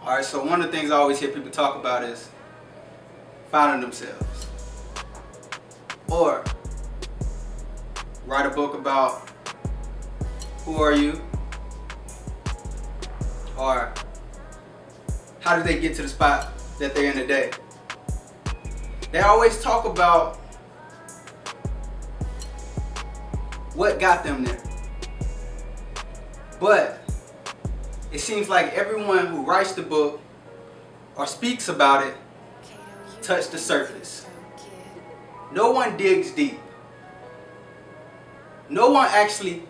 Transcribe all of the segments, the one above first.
Alright, so one of the things I always hear people talk about is finding themselves. Or write a book about who are you? Or how did they get to the spot that they're in today? They always talk about what got them there. But it seems like everyone who writes the book or speaks about it touched the surface. No one digs deep. No one actually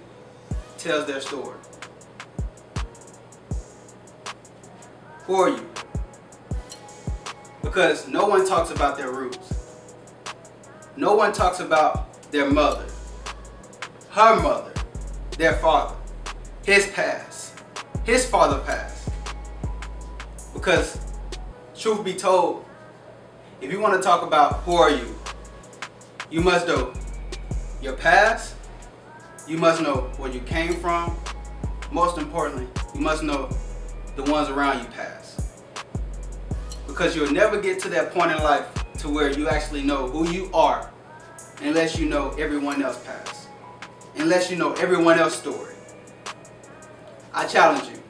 tells their story. Who are you? Because no one talks about their roots. No one talks about their mother, her mother, their father, his past, his father past. Because truth be told, if you want to talk about who are you, you must know your past, you must know where you came from, most importantly, you must know the ones around you past. Because you'll never get to that point in life to where you actually know who you are unless you know everyone else's past, unless you know everyone else's story. I challenge you,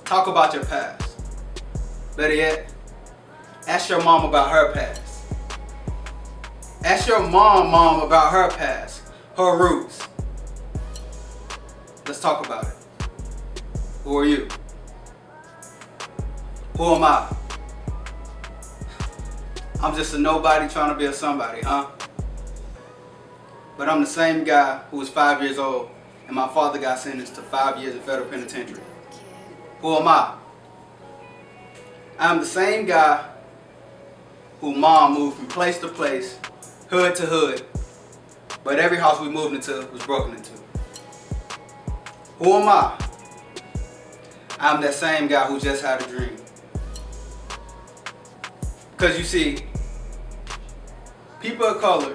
talk about your past. Better yet, ask your mom about her past. Ask your mom about her past, her roots. Let's talk about it. Who are you? Who am I? I'm just a nobody trying to be a somebody, huh? But I'm the same guy who was 5 years old and my father got sentenced to 5 years in federal penitentiary. Who am I? I'm the same guy who mom moved from place to place, hood to hood, but every house we moved into was broken into. Who am I? I'm that same guy who just had a dream. Because you see, people of color,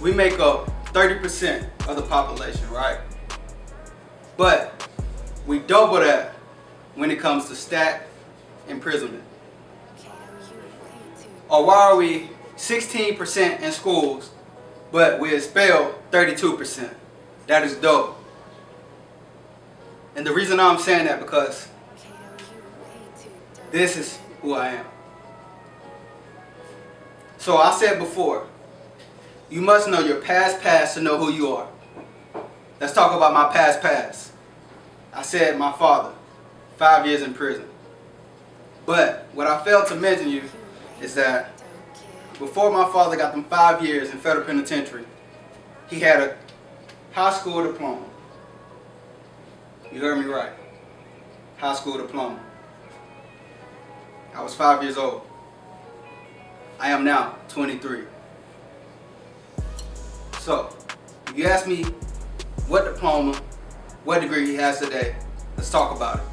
we make up 30% of the population, right? But we double that when it comes to stat imprisonment. Or why are we 16% in schools, but we expel 32%? That is dope. And the reason I'm saying that because this is who I am. So I said before, you must know your past to know who you are. Let's talk about my past. I said my father, 5 years in prison. But what I failed to mention you is that before my father got them 5 years in federal penitentiary, he had a high school diploma. You heard me right. High school diploma. I was 5 years old. I am now 23. So, if you ask me what diploma, what degree he has today, let's talk about it.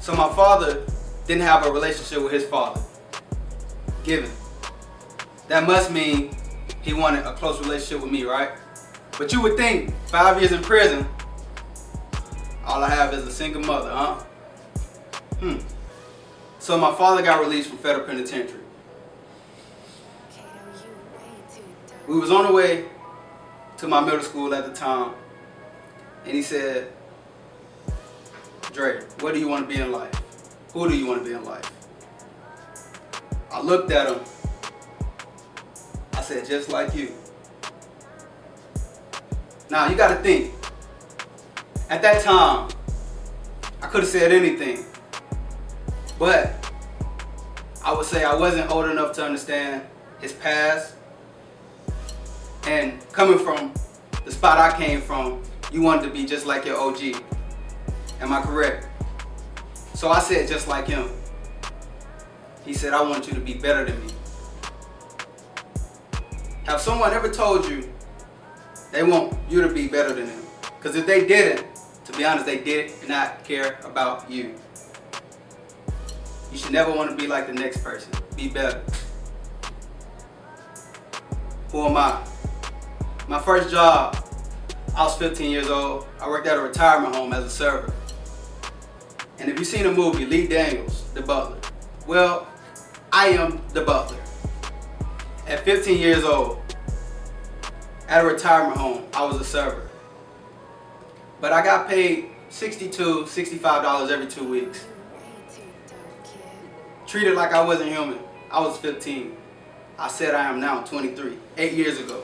So my father didn't have a relationship with his father. Given. That must mean he wanted a close relationship with me, right? But you would think 5 years in prison, all I have is a single mother, huh? So my father got released from federal penitentiary. We was on the way to my middle school at the time, and he said, "Dre, what do you want to be in life? Who do you want to be in life?" I looked at him. I said, "Just like you." Now you got to think. At that time, I could have said anything, but I would say I wasn't old enough to understand his past. And coming from the spot I came from, you wanted to be just like your OG. Am I correct? So I said just like him. He said, "I want you to be better than me." Have someone ever told you they want you to be better than them? Because if they didn't, to be honest, they did not care about you. You should never want to be like the next person. Be better. Who am I? My first job, I was 15 years old. I worked at a retirement home as a server. And if you've seen the movie, Lee Daniels, the butler. Well, I am the butler. At 15 years old, at a retirement home, I was a server. But I got paid $62, $65 every 2 weeks. Treated like I wasn't human. I was 15. I said I am now 23, 8 years ago.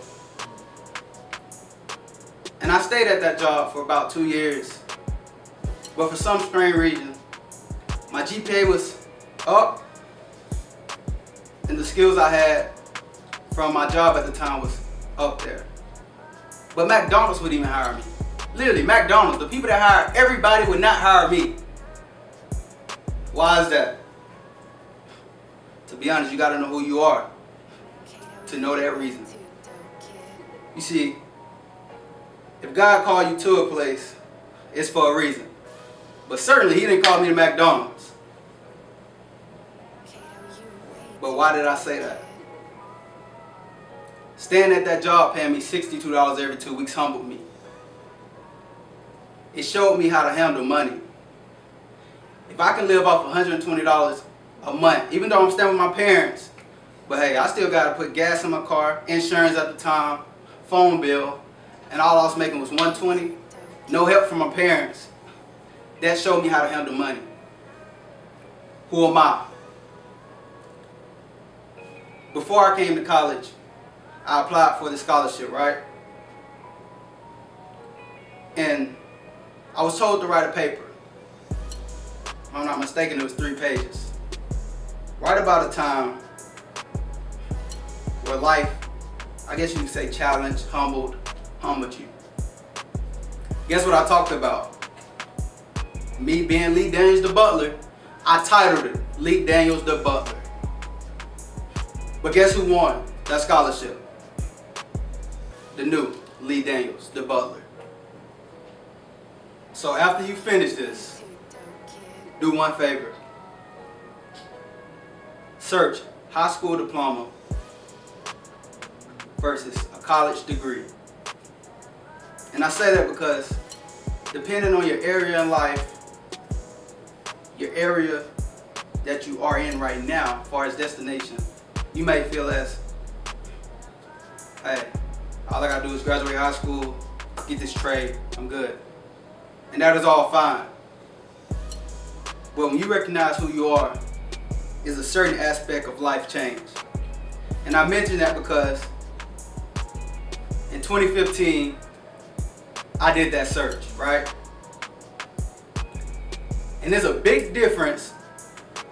And I stayed at that job for about 2 years. But for some strange reason, my GPA was up, and the skills I had from my job at the time was up there. But McDonald's would even hire me. Literally, McDonald's, the people that hire everybody would not hire me. Why is that? To be honest, you gotta know who you are to know that reason. You see, if God called you to a place, it's for a reason. But certainly He didn't call me to McDonald's. But why did I say that? Staying at that job paying me $62 every 2 weeks humbled me. It showed me how to handle money. If I can live off $120 a month, even though I'm staying with my parents, but hey, I still got to put gas in my car, insurance at the time, phone bill, and all I was making was $120. No help from my parents. That showed me how to handle money. Who am I? Before I came to college, I applied for the scholarship, right? And I was told to write a paper. If I'm not mistaken, it was 3 pages. Right about a time where life, I guess you could say challenged, humbled you. Guess what I talked about? Me being Lee Daniels the butler, I titled it Lee Daniels the Butler. But guess who won that scholarship? The new Lee Daniels the Butler. So after you finish this, do one favor. Search high school diploma versus a college degree. And I say that because depending on your area in life, your area that you are in right now, as far as destination, you may feel as, hey, all I gotta do is graduate high school, get this trade, I'm good. And that is all fine. But when you recognize who you are, is a certain aspect of life change. And I mention that because in 2015, I did that search, right? And there's a big difference,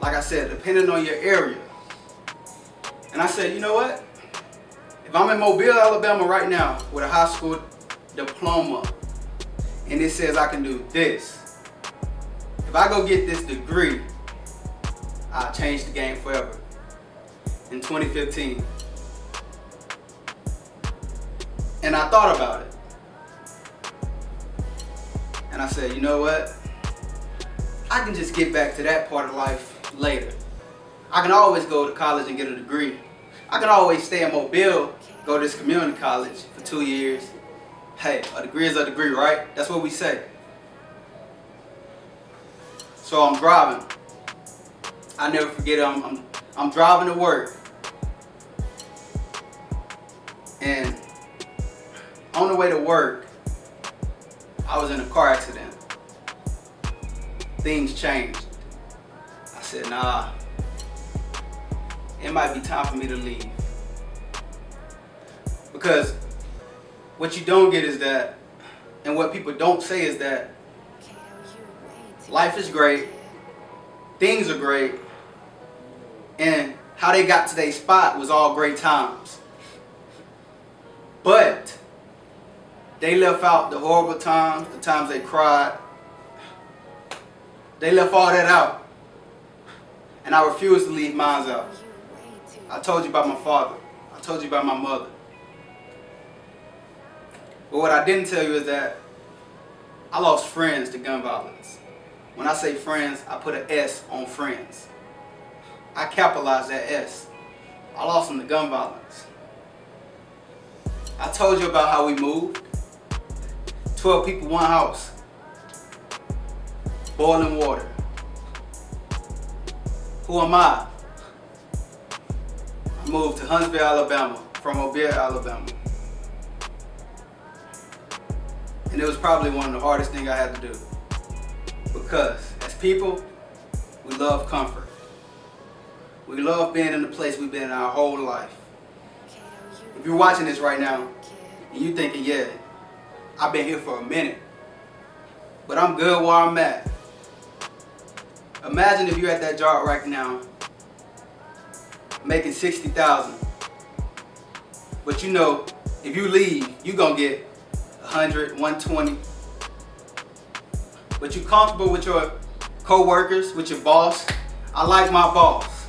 like I said, depending on your area. And I said, you know what? If I'm in Mobile, Alabama right now with a high school diploma, and it says I can do this, if I go get this degree, I'll change the game forever. In 2015. And I thought about it. And I said, you know what? I can just get back to that part of life later. I can always go to college and get a degree. I can always stay in Mobile, go to this community college for 2 years. Hey, a degree is a degree, right? That's what we say. So I'm driving. I never forget I'm driving to work. And on the way to work, I was in a car accident. Things changed. I said, nah, it might be time for me to leave. Because what you don't get is that, and what people don't say is that, life is great, things are great, and how they got to their spot was all great times. But they left out the horrible times, the times they cried. They left all that out. And I refuse to leave mine out. I told you about my father. I told you about my mother. But what I didn't tell you is that I lost friends to gun violence. When I say friends, I put an S on friends. I capitalized that S. I lost them to gun violence. I told you about how we moved. 12 people, one house. Boiling water. Who am I? I moved to Huntsville, Alabama from Mobile, Alabama. And it was probably one of the hardest things I had to do. Because as people, we love comfort. We love being in the place we've been in our whole life. If you're watching this right now and you're thinking, yeah, I've been here for a minute, but I'm good where I'm at. Imagine if you're at that job right now making $60,000. But you know, if you leave, you're going to get 100, 120. But you're comfortable with your co-workers, with your boss. I like my boss.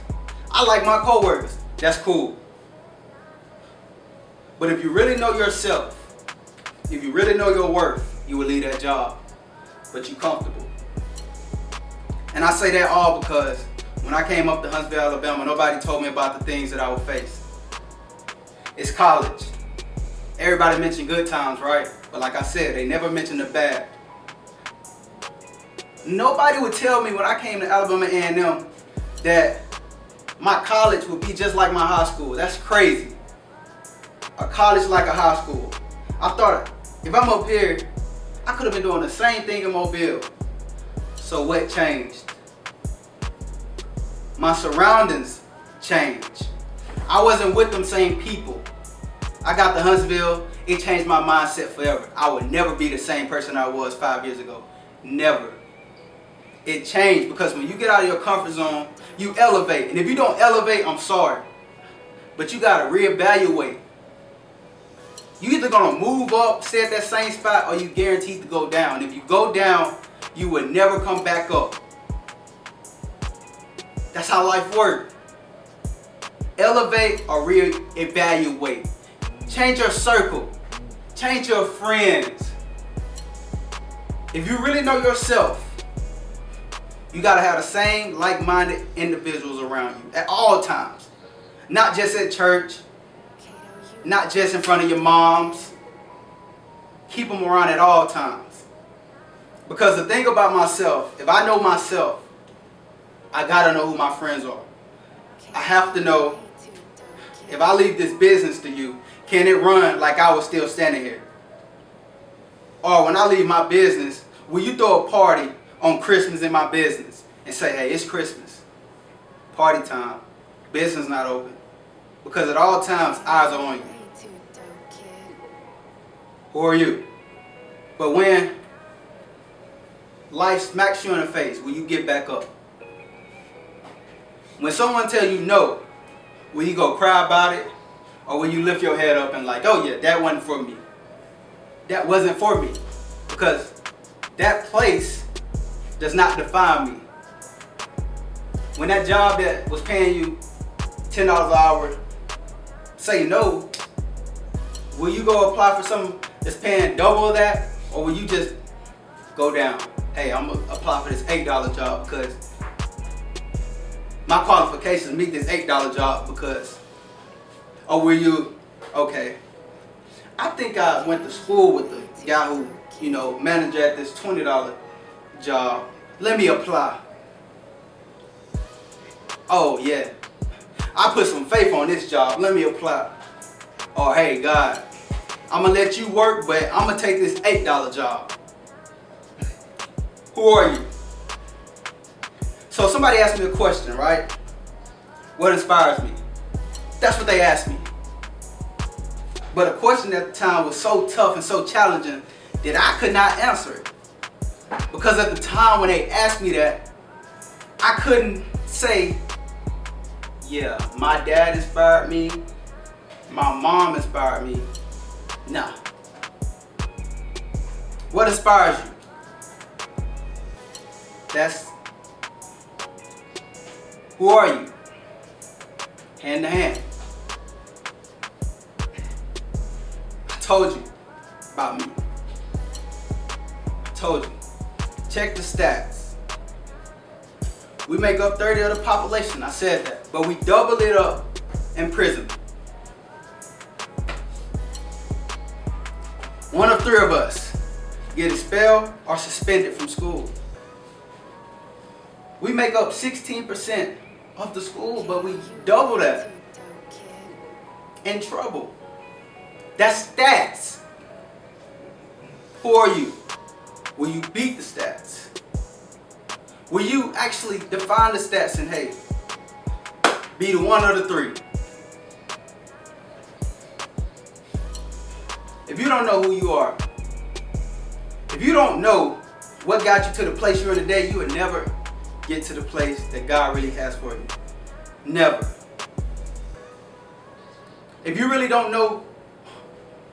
I like my co-workers. That's cool. But if you really know yourself, if you really know your worth, you will leave that job. But you're comfortable. And I say that all because when I came up to Huntsville, Alabama, nobody told me about the things that I would face. It's college. Everybody mentioned good times, right? But like I said, they never mentioned the bad. Nobody would tell me when I came to Alabama A&M that my college would be just like my high school. That's crazy. A college like a high school. I thought if I'm up here, I could have been doing the same thing in Mobile. So what changed? My surroundings changed. I wasn't with them same people. I got to Huntsville, it changed my mindset forever. I would never be the same person I was 5 years ago. Never. It changed because when you get out of your comfort zone, you elevate. And if you don't elevate, I'm sorry. But you gotta reevaluate. You either gonna move up, stay at that same spot, or you guaranteed to go down. If you go down, you will never come back up. That's how life works. Elevate or reevaluate. Change your circle. Change your friends. If you really know yourself, you gotta have the same like-minded individuals around you at all times. Not just at church, not just in front of your moms. Keep them around at all times. Because the thing about myself, if I know myself, I gotta know who my friends are. I have to know if I leave this business to you, can it run like I was still standing here? Or when I leave my business, will you throw a party on Christmas in my business and say, hey, it's Christmas, party time, business not open? Because at all times, eyes are on you. Who are you? But when life smacks you in the face, will you get back up? When someone tells you no, will you go cry about it? Or will you lift your head up and like, oh yeah, that wasn't for me. That wasn't for me. Because that place does not define me. When that job that was paying you $10 an hour say no, will you go apply for something that's paying double of that? Or will you just go down? Hey, I'm gonna apply for this $8 job because my qualifications meet this $8 job because, or will you, okay, I think I went to school with the guy who, manager at this $20 job. Let me apply. Oh yeah, I put some faith on this job. Let me apply. Or hey God, I'm gonna let you work, but I'm gonna take this $8 job. Who are you? So somebody asked me a question, right? What inspires me? That's what they asked me. But a question at the time was so tough and so challenging that I could not answer it. Because at the time when they asked me that, I couldn't say, yeah, my dad inspired me, my mom inspired me. Nah. What inspires you? That's, who are you? Hand to hand. I told you about me. I told you. Check the stats. We make up 30 of the population, I said that. But we double it up in prison. One of 3 of us get expelled or suspended from school. We make up 16% of the school, but we double that. In trouble. That's stats for you. Will you beat the stats? Will you actually define the stats and, hey, be the one or the three? If you don't know who you are, if you don't know what got you to the place you're in today, you would never get to the place that God really has for you. Never. If you really don't know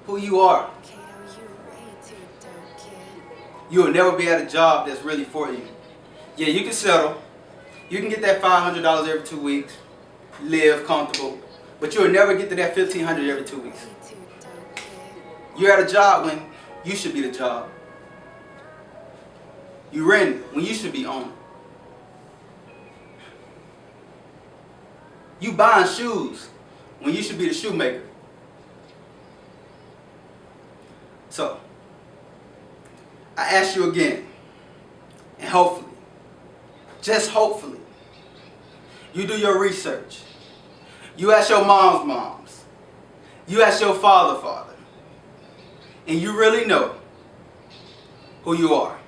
who you are, you will never be at a job that's really for you. Yeah, you can settle. You can get that $500 every 2 weeks, live comfortable, but you will never get to that $1,500 every 2 weeks. You're at a job when you should be the job. You rent when you should be on. You buying shoes when you should be the shoemaker. So, I ask you again, and hopefully, just hopefully, you do your research. You ask your moms. You ask your father, and you really know who you are.